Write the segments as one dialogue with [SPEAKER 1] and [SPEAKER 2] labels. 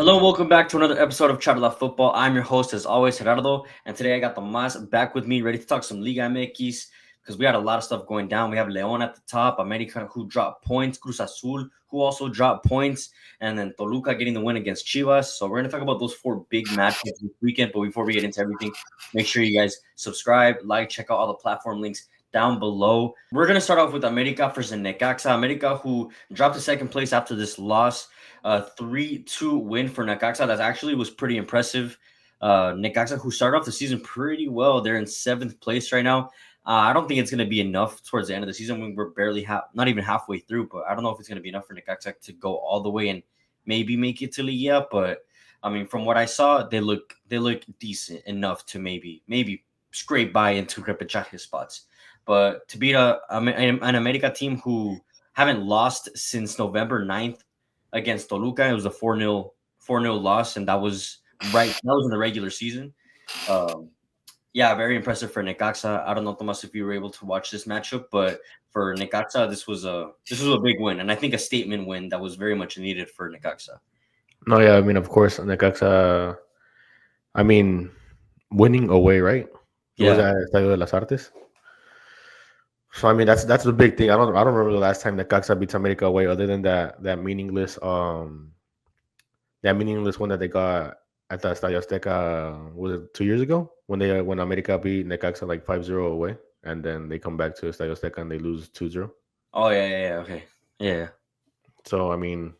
[SPEAKER 1] Hello and welcome back to another episode of Charla Football. I'm your host, as always, Gerardo, and today I got Tomas back with me, ready to talk some Liga MX because we had a lot of stuff going down. We have León at the top, America who dropped points, Cruz Azul who also dropped points, and then Toluca getting the win against Chivas. So we're going to talk about those four big matches this weekend. But before we get into everything, make sure you guys subscribe, like, check out all the platform links down below. We're going to start off with America versus NECAXA. America who dropped to second place after this loss. 3-2 win for NECAXA. That actually was pretty impressive. NECAXA, who started off the season pretty well, they're in seventh place right now. I don't think it's going to be enough towards the end of the season. We're barely not even halfway through, but I don't know if it's going to be enough for NECAXA to go all the way and maybe make it to Liga. But I mean, from what I saw, they look decent enough to maybe scrape by into repechaje spots. But to beat an America team who haven't lost since November 9th against Toluca, it was a 4-0 loss, and that was in the regular season. Yeah, very impressive for NECAXA. I don't know, Tomas, if you were able to watch this matchup, but for NECAXA, this was a big win, and I think a statement win that was very much needed for NECAXA.
[SPEAKER 2] No, yeah, I mean, of course, NECAXA. I mean, winning away, right? It was
[SPEAKER 1] Yeah.
[SPEAKER 2] at Estadio de las Artes. So I mean, that's the big thing. I don't remember the last time NECAXA beats America away, other than that meaningless one that they got at the Estadio Azteca. Was it 2 years ago when America beat NECAXA like 5-0 away, and then they come back to Estadio Azteca and they lose 2-0.
[SPEAKER 1] Oh yeah. Okay. Yeah.
[SPEAKER 2] So I mean,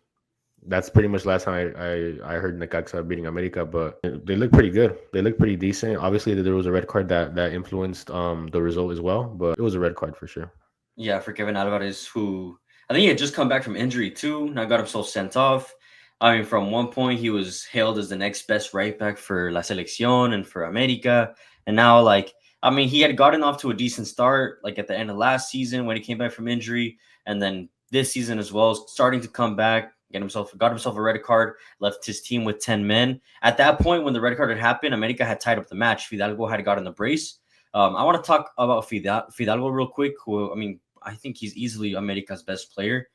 [SPEAKER 2] that's pretty much last time I heard Necaxa beating America, but they look pretty good. They look pretty decent. Obviously, there was a red card that influenced the result as well, but it was a red card for sure.
[SPEAKER 1] Yeah, for Kevin Alvarez, who I think he had just come back from injury too. Now got himself sent off. I mean, from one point he was hailed as the next best right back for La Selección and for America, and now I mean, he had gotten off to a decent start like at the end of last season when he came back from injury, and then this season as well, starting to come back. Got himself a red card, left his team with 10 men. At that point, when the red card had happened, America had tied up the match. Fidalgo had gotten the brace. I want to talk about Fidalgo real quick. Who, I mean, I think he's easily America's best player,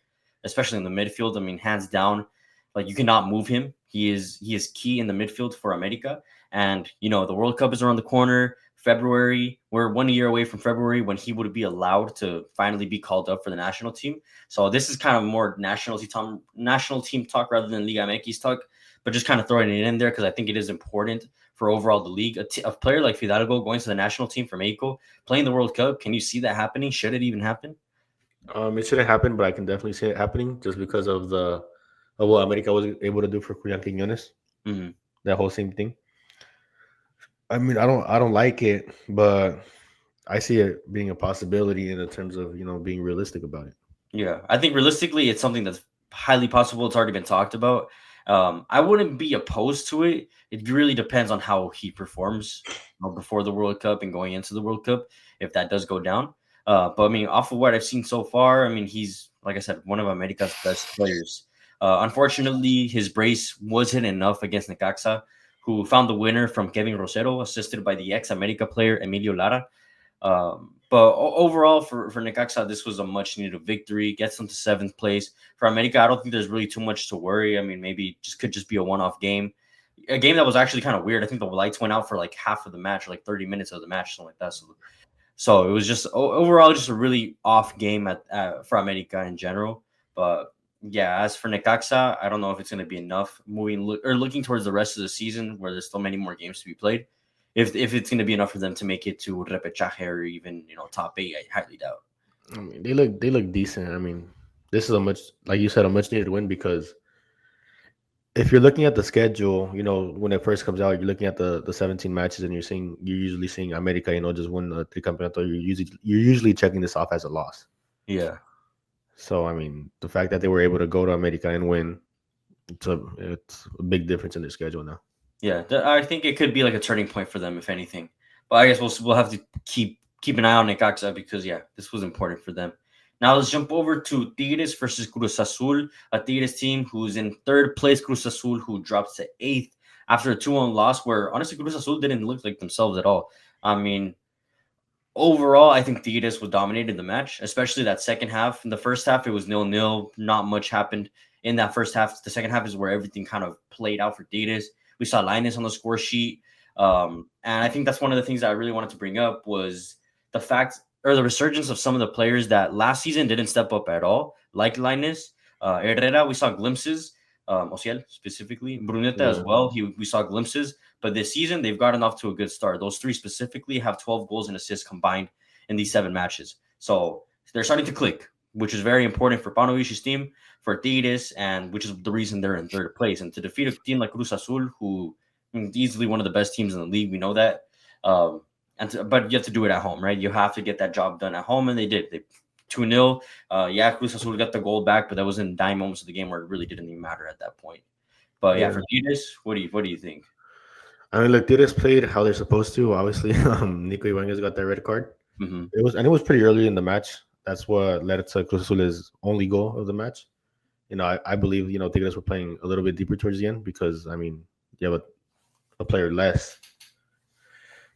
[SPEAKER 1] especially in the midfield. I mean, hands down, like you cannot move him. He is key in the midfield for America. And the World Cup is around the corner. February, we're 1 year away from February when he would be allowed to finally be called up for the national team. So this is kind of more national team talk rather than Liga MX talk, but just kind of throwing it in there because I think it is important for overall the league. A player like Fidalgo going to the national team for Mexico, playing the World Cup, can you see that happening? Should it even happen?
[SPEAKER 2] It shouldn't happen, but I can definitely see it happening just because of what America was able to do for Julian Quiñones.
[SPEAKER 1] Mm-hmm.
[SPEAKER 2] That whole same thing. I mean, I don't like it, but I see it being a possibility in the terms of being realistic about it.
[SPEAKER 1] Yeah, I think realistically, it's something that's highly possible. It's already been talked about. I wouldn't be opposed to it. It really depends on how he performs before the World Cup and going into the World Cup, if that does go down. But I mean, off of what I've seen so far, I mean, he's, like I said, one of America's best players. Unfortunately, his brace wasn't enough against Necaxa, who found the winner from Kevin Rosero, assisted by the ex-America player Emilio Lara. But overall, for Necaxa, this was a much needed victory. Gets them to seventh place. For America, I don't think there's really too much to worry. I mean, maybe could just be a one-off game. A game that was actually kind of weird. I think the lights went out for like half of the match, or like 30 minutes of the match, something like that. So it was just overall just a really off game for America in general. But yeah, as for Necaxa, I don't know if it's going to be enough looking towards the rest of the season where there's still many more games to be played. If it's going to be enough for them to make it to repechaje or even top 8, I highly doubt.
[SPEAKER 2] I mean, they look decent. I mean, this is like you said, a much needed win because if you're looking at the schedule, when it first comes out, you're looking at the 17 matches, and you're usually seeing America, just win the tricampeonato. You're usually checking this off as a loss.
[SPEAKER 1] Yeah.
[SPEAKER 2] So I mean, the fact that they were able to go to America and win, it's a big difference in their schedule now.
[SPEAKER 1] Yeah, I think it could be like a turning point for them, if anything. But I guess we'll have to keep an eye on Necaxa because this was important for them. Now let's jump over to Tigres versus Cruz Azul, a Tigres team who's in third place. Cruz Azul, who drops to 8th after a 2-1 loss, where honestly Cruz Azul didn't look like themselves at all. I mean, overall, I think Tigres was dominated the match, especially that second half. In the first half, it was 0-0. Not much happened. in that first half. The second half is where everything kind of played out for Tigres. We saw Linus on the score sheet. And I think that's one of the things that I really wanted to bring up was the fact or the resurgence of some of the players that last season didn't step up at all, like Linus. Herrera, we saw glimpses. Ociel specifically, Bruneta as well. We saw glimpses, but this season they've gotten off to a good start. Those three specifically have 12 goals and assists combined in these 7 matches. So they're starting to click, which is very important for Panovic's team, for Tigres, and which is the reason they're in 3rd place. And to defeat a team like CRUZ Azul, who is easily one of the best teams in the league, we know that. But you have to do it at home, right? You have to get that job done at home, and they did. They 2-0. CRUZ Azul got the goal back, but that was in dying moments of the game where it really didn't even matter at that point. But for Tigres, what do you think?
[SPEAKER 2] I mean, look, Tigres played how they're supposed to. Obviously, Nico Ibanez got that red card. It was pretty early in the match. That's what led to CRUZ Azul's only goal of the match. I believe Tigres were playing a little bit deeper towards the end because I mean you have a player less.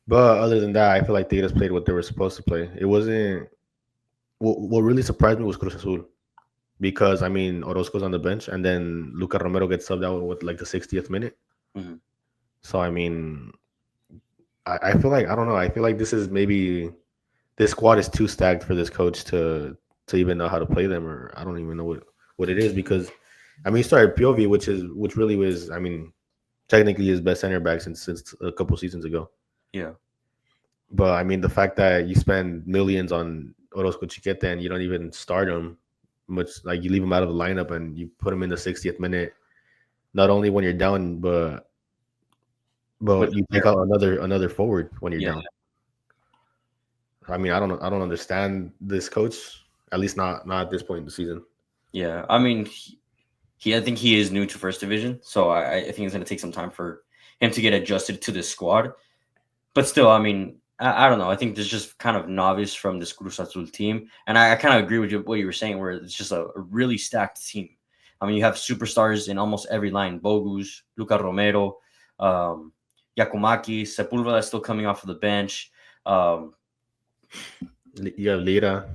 [SPEAKER 2] But other than that, I feel like Tigres played what they were supposed to play. It wasn't. What really surprised me was CRUZ Azul because I mean Orozco's on the bench and then Luca Romero gets subbed out with like the 60th minute. So I mean, I feel like I don't know. I feel like this squad is too stacked for this coach to even know how to play them, or I don't even know what it is because I mean he started Piovi, which really was I mean technically his best center back since a couple seasons ago.
[SPEAKER 1] Yeah.
[SPEAKER 2] But I mean the fact that you spend millions on Orozco Chiquete and you don't even start him much, like you leave him out of the lineup and you put him in the 60th minute, not only when you're down, but you take out another forward when you're down. I mean, I don't understand this coach, at least not at this point in the season.
[SPEAKER 1] Yeah, I mean, I think he is new to first division, so I think it's going to take some time for him to get adjusted to this squad. But still, I mean, I don't know. I think there's just kind of novice from this CRUZ Azul team, and I kind of agree with what you were saying, where it's just a really stacked team. I mean, you have superstars in almost every line: Bogus, Luca Romero, Yakumaki, Sepulveda is still coming off of the bench.
[SPEAKER 2] You have Lira,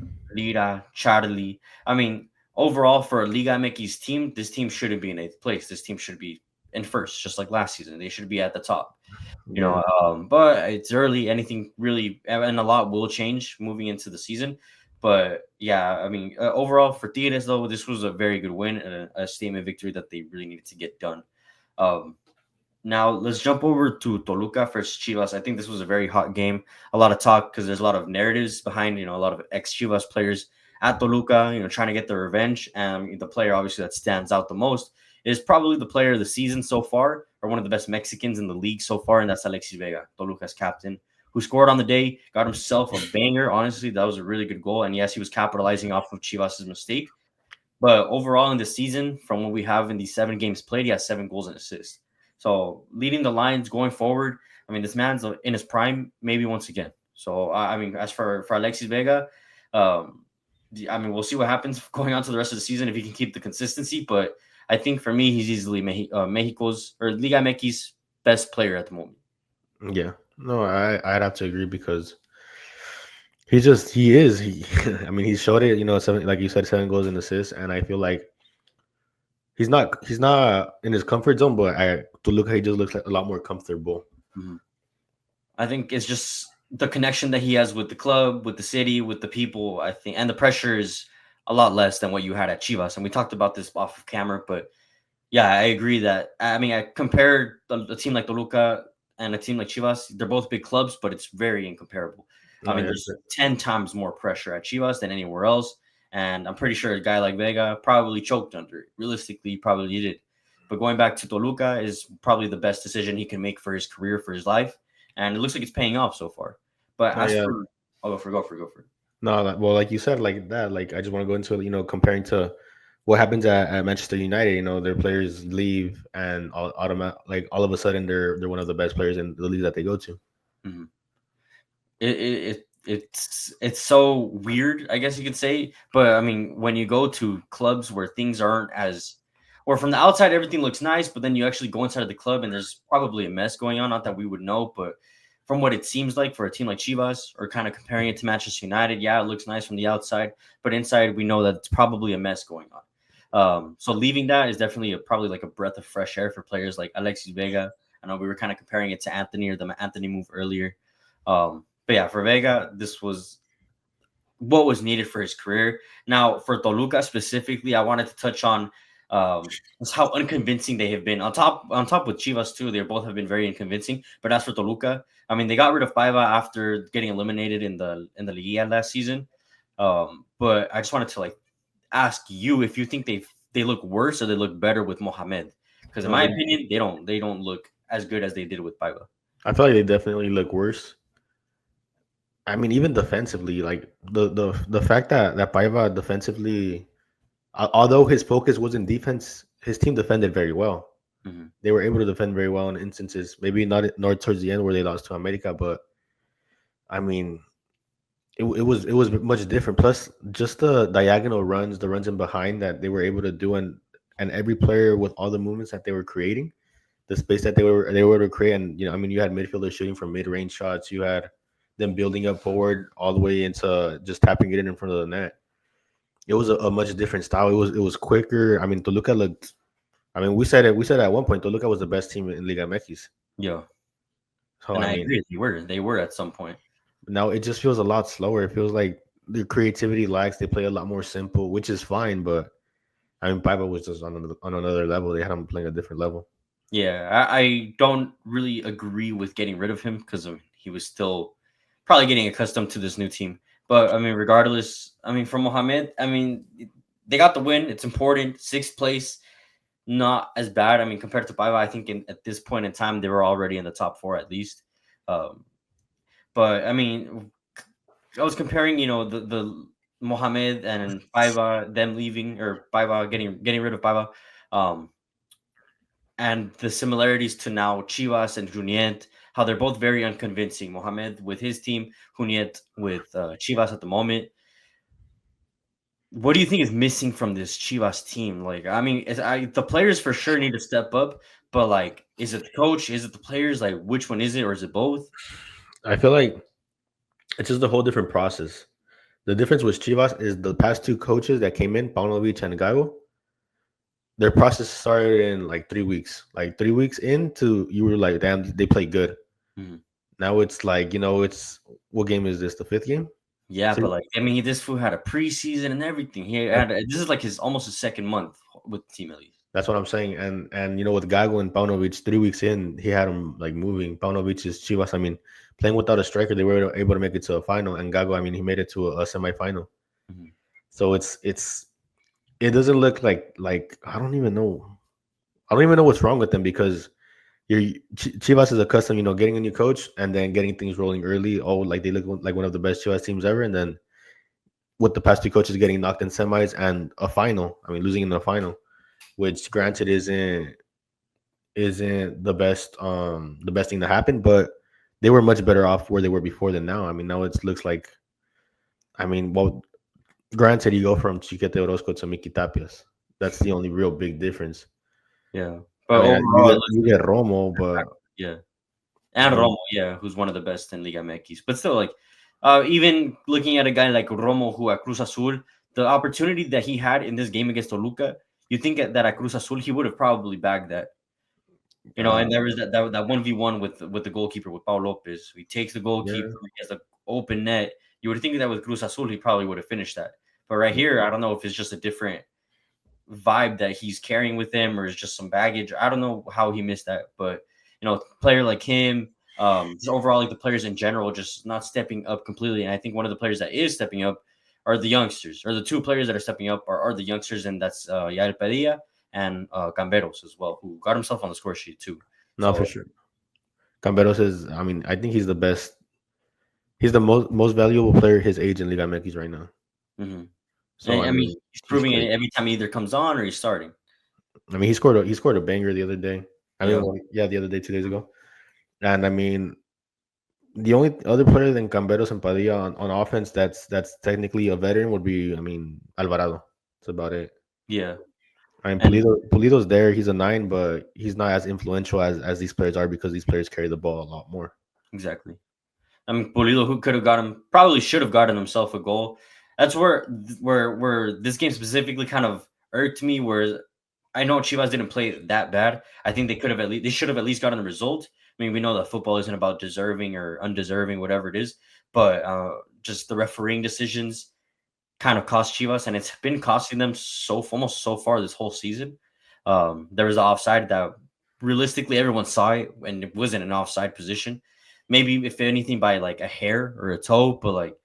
[SPEAKER 1] Charlie. I mean, overall for a Liga MX team, this team shouldn't be in 8th place. This team should be in 1st, just like last season. They should be at the top. But it's early. Anything really, and a lot will change moving into the season. But yeah, I mean, overall for Tigres though, this was a very good win and a statement victory that they really needed to get done. Now let's jump over to Toluca versus Chivas. I think this was a very hot game. A lot of talk because there's a lot of narratives behind, a lot of ex-Chivas players at Toluca, trying to get their revenge. And the player obviously that stands out the most is probably the player of the season so far, or one of the best Mexicans in the league so far, and that's Alexis Vega, Toluca's captain, who scored on the day, got himself a banger. Honestly, that was a really good goal. And yes, he was capitalizing off of Chivas' mistake. But overall in the season, from what we have in these 7 games played, he has 7 goals and assists. So leading the lines going forward, I mean, this man's in his prime, maybe once again. So, I mean, as for Alexis Vega, I mean, we'll see what happens going on to the rest of the season if he can keep the consistency. But I think for me, he's easily Mexico's or Liga MX best player at the moment.
[SPEAKER 2] Yeah, no, I'd have to agree because he is. I mean, he showed it. 7, like you said, 7 goals and assists, and I feel like he's not in his comfort zone. But to look, he just looks like a lot more comfortable.
[SPEAKER 1] I think it's just the connection that he has with the club, with the city, with the people. I think, and the pressure is a lot less than what you had at Chivas. And we talked about this off of camera, but yeah, I agree that. I mean, I compared a team like Toluca and a team like Chivas. They're both big clubs, but it's very incomparable. I mean, there's 10 times more pressure at Chivas than anywhere else. And I'm pretty sure a guy like Vega probably choked under it. Realistically, he probably did. But going back to Toluca is probably the best decision he can make for his career, for his life. And it looks like it's paying off so far. But go for it.
[SPEAKER 2] No, well, like you said, like that, like I just want to go into comparing to what happens at Manchester United. Their players leave and all of a sudden they're one of the best players in the league that they go to.
[SPEAKER 1] It's so weird, I guess you could say. But I mean, when you go to clubs where things aren't as, or from the outside everything looks nice, but then you actually go inside of the club and there's probably a mess going on. Not that we would know, but from what it seems like for a team like Chivas, or kind of comparing it to Manchester United, yeah, it looks nice from the outside, but inside we know that it's probably a mess going on. So leaving that is definitely probably like a breath of fresh air for players like Alexis Vega. I know we were kind of comparing it to Anthony or the Anthony move earlier. But yeah, for Vega, this was what was needed for his career. Now, for Toluca specifically, I wanted to touch on just how unconvincing they have been. On top with Chivas too, they both have been very unconvincing. But as for Toluca, I mean, they got rid of Paiva after getting eliminated in the Liga last season. But I just wanted to like ask you if you think they look worse or they look better with Mohamed, because in my
[SPEAKER 2] Um,
[SPEAKER 1] opinion, they don't look as good as they did with Paiva.
[SPEAKER 2] I feel like they definitely look worse. I mean, even defensively, like the fact that Paiva defensively, although his focus was in defense, his team defended very well.
[SPEAKER 1] Hmm.
[SPEAKER 2] They were able to defend very well in instances. Maybe not towards the end where they lost to America, but I mean, it was much different. Plus, just the diagonal runs, the runs in behind that they were able to do, and every player with all the movements that they were creating, the space that they were able to create, and I mean, you had midfielders shooting from mid range shots. You had them building up forward all the way into just tapping it in front of the net. It was a much different style. It was quicker. I mean, Toluca looked. I mean, we said at one point Toluca was the best team in Liga MX.
[SPEAKER 1] Yeah,
[SPEAKER 2] So
[SPEAKER 1] and
[SPEAKER 2] I
[SPEAKER 1] I
[SPEAKER 2] mean,
[SPEAKER 1] agree. They were at some point.
[SPEAKER 2] now it just feels a lot slower. It feels like their creativity lacks. They play a lot more simple, which is fine. But I mean, Bible was just on another level. They had him playing a different level.
[SPEAKER 1] Yeah, I don't really agree with getting rid of him because he was still probably getting accustomed to this new team. But I mean, regardless, I mean, for Mohamed, I mean, they got the win. It's important. Sixth place, not as bad. I mean, compared to Paiva, I think at this point in time, they were already in the top four at least. Um, but I mean, I was comparing, the Mohamed and Paiva, them leaving or Paiva getting rid of Paiva. Um, and the similarities to now Chivas and Juniet, how they're both very unconvincing. Mohamed with his team, Juniet with Chivas at the moment. What do you think is missing from this Chivas team? Like, I mean, the players for sure need to step up, but like, is it the coach? Is it the players? Like, which one is it, or is it both?
[SPEAKER 2] I feel like it's just a whole different process. The difference with Chivas is the past two coaches that came in, Paunovic and Gago, their process started in like 3 weeks. Like 3 weeks into, you were like, damn, they play good.
[SPEAKER 1] Mhm.
[SPEAKER 2] Now it's like, it's what game is this? The fifth game?
[SPEAKER 1] Yeah,
[SPEAKER 2] Three,
[SPEAKER 1] but like, I mean, this fool had a preseason and everything. This is like his almost his second month with the team at least.
[SPEAKER 2] that's what I'm saying. And with Gago and Paunovic, 3 weeks in, he had him like moving. Paunovic is Chivas. I mean, playing without a striker, they were able to make it to a final. And Gago, I mean, he made it to a semifinal.
[SPEAKER 1] Mhm.
[SPEAKER 2] So it doesn't look like I don't even know. I don't even know what's wrong with them because Chivas is accustomed, getting a new coach and then getting things rolling early. Oh, like they look like one of the best Chivas teams ever, and then with the past two coaches getting knocked in semis and a final. I mean, losing in the final, which granted isn't the best thing to happen, but they were much better off where they were before than now. I mean, now it looks like, I mean, well, granted, you go from Chiquete Orozco to Miki Tapias. That's the only real big difference.
[SPEAKER 1] Yeah,
[SPEAKER 2] I
[SPEAKER 1] but
[SPEAKER 2] mean, you
[SPEAKER 1] overall,
[SPEAKER 2] get you get Romo, but
[SPEAKER 1] yeah.
[SPEAKER 2] I
[SPEAKER 1] And
[SPEAKER 2] mean,
[SPEAKER 1] Romo, yeah, who's one of the best in Liga MX. But still, like, even looking at a guy like Romo, who at Cruz Azul, the opportunity that he had in this game against Toluca, you think that at Cruz Azul he would have probably bagged that,
[SPEAKER 2] uh,
[SPEAKER 1] and there was that 1v1 with the goalkeeper with Pau Lopez. He takes the goalkeeper,
[SPEAKER 2] yeah,
[SPEAKER 1] he has an open net. You would think that with Cruz Azul he probably would have finished that. But right here, I don't know if it's just a different vibe that he's carrying with him, or is just some baggage. I don't know how he missed that, but player like him, just overall like the players in general, just not stepping up completely. And I think one of the players that is stepping up are the youngsters, or the two players that are stepping up are the youngsters, and that's Yael Padilla and Camberos as well, who got himself on the score sheet too.
[SPEAKER 2] no, for
[SPEAKER 1] So
[SPEAKER 2] sure. Camberos is, I mean, I think he's the best. He's the most valuable player his age in Liga MX right now.
[SPEAKER 1] mhm.
[SPEAKER 2] So
[SPEAKER 1] And
[SPEAKER 2] I
[SPEAKER 1] I mean,
[SPEAKER 2] mean,
[SPEAKER 1] he's
[SPEAKER 2] he's
[SPEAKER 1] proving it
[SPEAKER 2] great.
[SPEAKER 1] every time he either comes on or he's starting.
[SPEAKER 2] I mean, he scored a banger the other day. I mean,
[SPEAKER 1] Yeah,
[SPEAKER 2] well, yeah, the other day, 2 days ago. And I mean, the only other player than Camberos and Padilla on offense that's technically a veteran would be, I mean, Alvarado. That's about it.
[SPEAKER 1] yeah,
[SPEAKER 2] I mean,
[SPEAKER 1] and
[SPEAKER 2] Pulido's there. He's a nine, but he's not as influential as these players are because these players carry the ball a lot more.
[SPEAKER 1] exactly. I mean, Pulido, who could have got him, probably should have gotten himself a goal. That's where this game specifically kind of irked me. Whereas I know Chivas didn't play that bad. I think they should have at least gotten the result. I mean, we know that football isn't about deserving or undeserving, whatever it is, but just the refereeing decisions kind of cost Chivas, and it's been costing them almost so far this whole season. There was an offside that realistically everyone saw it, and it wasn't an offside position. Maybe if anything by like a hair or a toe, but like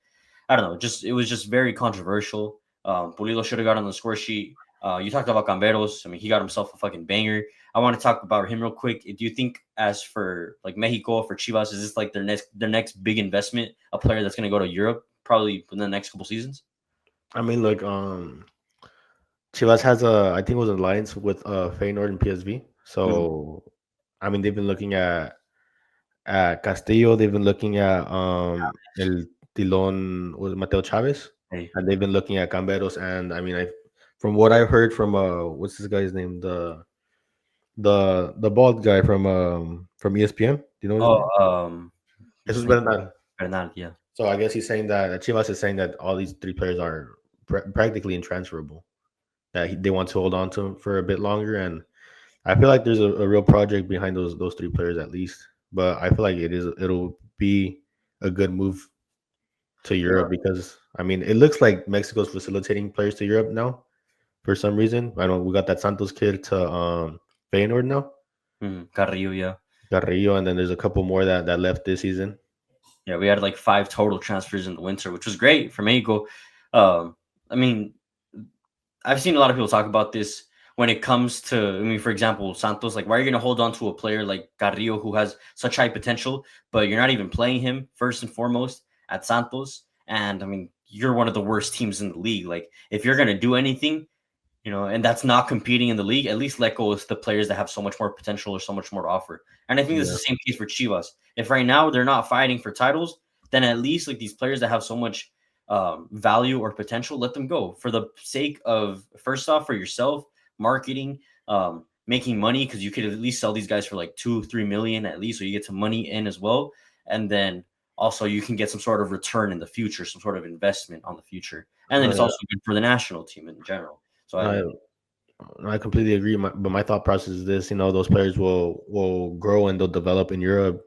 [SPEAKER 1] I don't know, just it was just very controversial. Pulido should have got on the score sheet. You talked about Camberos. I mean, he got himself a fucking banger. I want to talk about him real quick. Do you think, as for like Mexico, for Chivas, is this like their next big investment, a player that's going to go to Europe probably in the next couple seasons?
[SPEAKER 2] I mean, look, Chivas has I think it was an alliance with Feyenoord and PSV.
[SPEAKER 1] Mhm.
[SPEAKER 2] So, I mean, they've been looking at Castillo. They've been looking at El Tilon was Mateo Chavez,
[SPEAKER 1] Hey.
[SPEAKER 2] and they've been looking at Camberos. And I mean, from what I heard from what's this guy's name, the bald guy from ESPN. Do you know his
[SPEAKER 1] Oh,
[SPEAKER 2] name?
[SPEAKER 1] his
[SPEAKER 2] Jesus
[SPEAKER 1] name
[SPEAKER 2] Bernal.
[SPEAKER 1] Bernal, yeah.
[SPEAKER 2] So I guess he's saying that Chivas is saying that all these three players are practically intransferable. That they want to hold on to him for a bit longer, and I feel like there's a real project behind those three players at least. But I feel like it'll be a good move to
[SPEAKER 1] Yeah.
[SPEAKER 2] Europe because I mean it looks like Mexico's facilitating players to Europe now for some reason. I don't. We got that Santos kid to Feyenoord now,
[SPEAKER 1] Carrillo, yeah.
[SPEAKER 2] Carrillo, and then there's a couple more that left this season.
[SPEAKER 1] Yeah, we had like 5 total transfers in the winter, which was great for Mexico. I mean, I've seen a lot of people talk about this when it comes to, I mean, for example, Santos. Like, why are you going to hold on to a player like Carrillo who has such high potential, but you're not even playing him first and foremost at Santos? And I mean, you're one of the worst teams in the league. Like, if you're going to do anything, and that's not competing in the league, at least let go of the players that have so much more potential or so much more to offer. And I think this is
[SPEAKER 2] Yeah,
[SPEAKER 1] the same case for Chivas. If right now they're not fighting for titles, then at least like these players that have so much value or potential, let them go for the sake of, first off, for yourself, marketing, making money, because you could at least sell these guys for like 2-3 million at least, so you get some money in as well, and then also you can get some sort of return in the future, some sort of investment on the future, and then
[SPEAKER 2] no,
[SPEAKER 1] it's
[SPEAKER 2] yeah,
[SPEAKER 1] also good for the national team in general. So I
[SPEAKER 2] no,
[SPEAKER 1] mean,
[SPEAKER 2] I completely agree. But my thought process is this: those players will grow and they'll develop in Europe.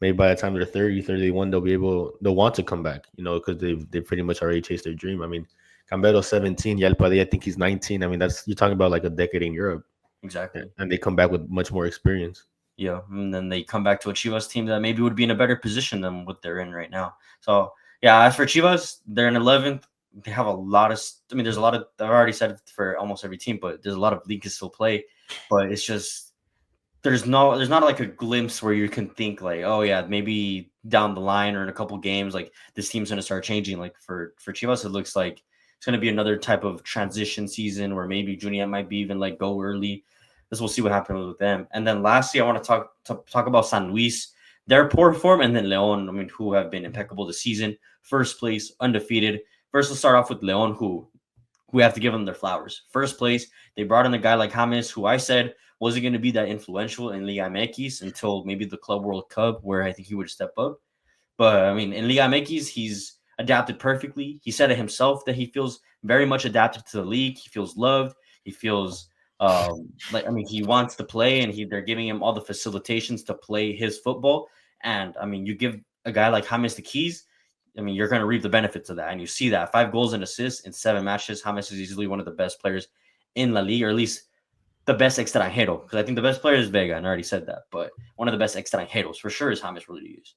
[SPEAKER 2] Maybe by the time they're 30, 31, they'll want to come back, because they've pretty much already chased their dream. I mean, Cambero's 17, Yel Padilla, I think he's 19. I mean, that's you're talking about like a decade in Europe,
[SPEAKER 1] exactly.
[SPEAKER 2] and they come back with much more experience.
[SPEAKER 1] Yeah, and then they come back to a Chivas team that maybe would be in a better position than what they're in right now. So yeah, as for Chivas, they're in 11th. They have a lot of. I mean, there's a lot of. I've already said it for almost every team, but there's a lot of league to still play. But it's just there's not like a glimpse where you can think like, oh yeah, maybe down the line or in a couple games, like this team's gonna start changing. Like for Chivas, it looks like it's gonna be another type of transition season where maybe Junior might be even like go early. This we'll see what happens with them. And then lastly, I want to talk about San Luis, their poor form, and then Leon. I mean, who have been impeccable this season, first place, undefeated. First, let's start off with Leon, who we have to give them their flowers. First place, they brought in a guy like James, who I said wasn't going to be that influential in Liga MX until maybe the Club World Cup, where I think he would step up. But I mean, in Liga MX, he's adapted perfectly. He said it himself that he feels very much adapted to the league. He feels loved. He feels like, I mean, he wants to play, and they're giving him all the facilitations to play his football. And I mean, you give a guy like James the keys, I mean, you're going to reap the benefits of that. And you see that 5 goals and assists in 7 matches. James is easily one of the best players in La Liga, or at least the best extranjero. Because I think the best player is Vega, and I already said that. But one of the best extranjeros for sure is James Rodriguez.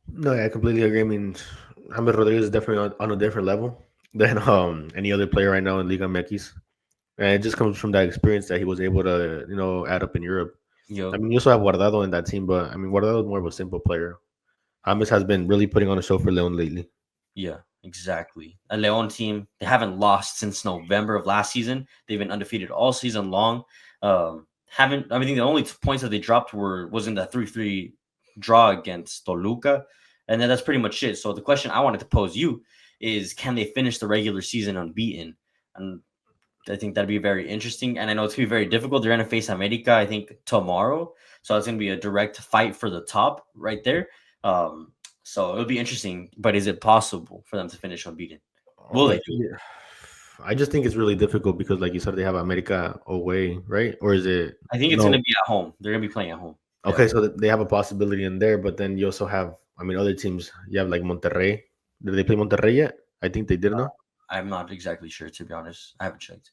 [SPEAKER 2] No, yeah, I completely agree. I mean, James Rodriguez is definitely on a different level than any other player right now in Liga MX. And it just comes from that experience that he was able to, add up in Europe. I
[SPEAKER 1] Yo,
[SPEAKER 2] mean, you also have Guardado in that team, but I mean, Guardado is more of a simple player. James has been really putting on a show for Leon lately.
[SPEAKER 1] yeah, exactly. A Leon team, they haven't lost since November of last season. They've been undefeated all season long. Haven't I mean the only points that they dropped was in that 3-3 draw against Toluca, and then that's pretty much it. So the question I wanted to pose you is, can they finish the regular season unbeaten? And I think that'd be very interesting. And I know it's gonna be very difficult. They're gonna face America, I think, tomorrow. So it's gonna be a direct fight for the top right there. So it'll be interesting. But is it possible for them to finish unbeaten? Will they do it?
[SPEAKER 2] Yeah. I just think it's really difficult because, like you said, they have America away, right? Or is it
[SPEAKER 1] I think it's going to
[SPEAKER 2] no?
[SPEAKER 1] be at home. They're going to be playing at home. Yeah.
[SPEAKER 2] Okay, so they have a possibility in there, but then you also have, I mean, other teams. You have like Monterrey. Did they play Monterrey yet? I think they did. No,
[SPEAKER 1] I'm not exactly sure, to be honest. I haven't checked.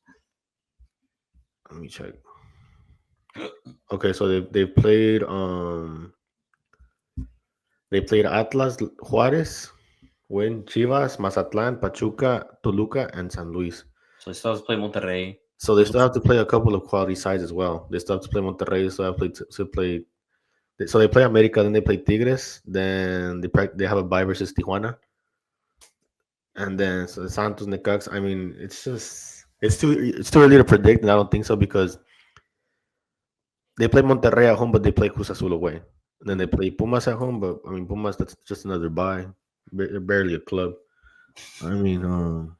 [SPEAKER 2] let me check. Okay, so they played Atlas, Juarez, Win, Chivas, Mazatlan, Pachuca, Toluca, and San Luis.
[SPEAKER 1] So they still have to play Monterrey.
[SPEAKER 2] So they still have to play a couple of quality sides as well. They still have to play Monterrey. They still have to play. So they play America, then they play Tigres, then they have a bye versus Tijuana, and then so Santos, NECAXA. I mean, it's too early to predict, and I don't think so because they play Monterrey at home, but they play Cruz Azul away. And then they play Pumas at home, but I mean Pumas, that's just another bye. They're barely a club. I mean,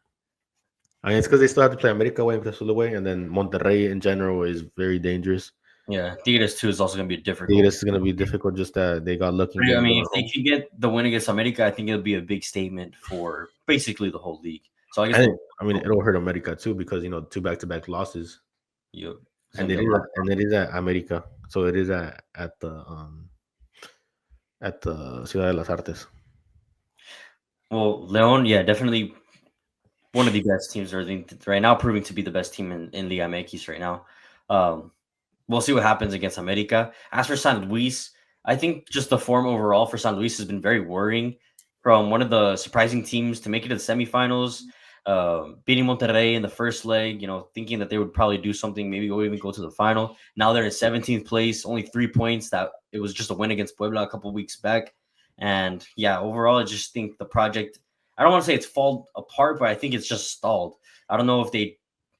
[SPEAKER 2] it's because they still have to play America away and Cruz Azul away, and then Monterrey in general is very dangerous.
[SPEAKER 1] Yeah, Tigres too is also going to be difficult.
[SPEAKER 2] Tigres is going to be difficult. Just that they got lucky.
[SPEAKER 1] I mean, if they can get the win against America, I think it'll be a big statement for basically the whole league. So I guess
[SPEAKER 2] it'll hurt America too because 2 back-to-back losses.
[SPEAKER 1] You
[SPEAKER 2] And it is at America, so it is at the Ciudad de las Artes.
[SPEAKER 1] Well, León, yeah, definitely one of the best teams right now, proving to be the best team in Liga MX right now. We'll see what happens against America. As for San Luis, I think just the form overall for San Luis has been very worrying. From one of the surprising teams to make it to the semifinals, beating Monterrey in the first leg, thinking that they would probably do something, maybe even go to the final. Now they're in 17th place, only 3 points. That it was just a win against Puebla a couple of weeks back. And yeah, overall, I just think the project, I don't want to say it's fallen apart, but I think it's just stalled. I don't know if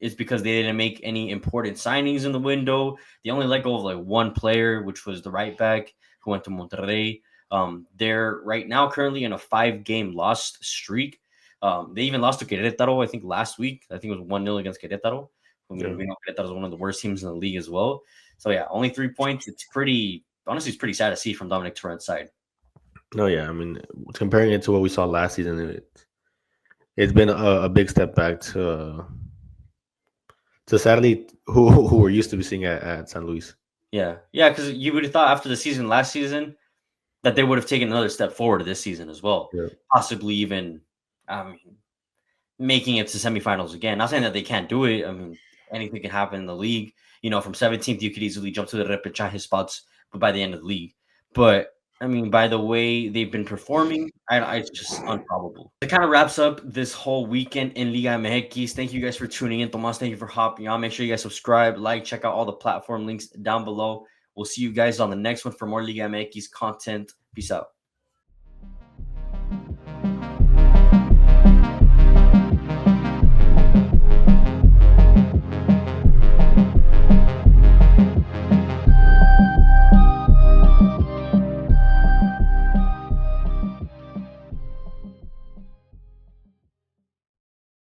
[SPEAKER 1] it's because they didn't make any important signings in the window. They only let go of like one player, which was the right back who went to Monterrey. They're right now currently in a 5-game lost streak. They even lost to Querétaro, I think, last week. I think it was 1-0 against Querétaro. We know Querétaro is one of the worst teams in the league as well. So yeah, only 3 points. It's pretty sad to see from Dominic Torrent's side.
[SPEAKER 2] No, yeah, I mean, comparing it to what we saw last season, it's been a big step back to sadly who we're used to be seeing at San Luis.
[SPEAKER 1] Yeah, because you would have thought after the season last season that they would have taken another step forward this season as well, possibly even making it to semifinals again. Not saying that they can't do it. I mean, anything can happen in the league. From 17th, you could easily jump to the repechaje spots, but by the end of the league. But I mean, by the way they've been performing, it's just improbable. It kind of wraps up this whole weekend in Liga MX. Thank you guys for tuning in. Tomas, thank you for hopping on. Make sure you guys subscribe, like, check out all the platform links down below. We'll see you guys on the next one for more Liga MX content. Peace out.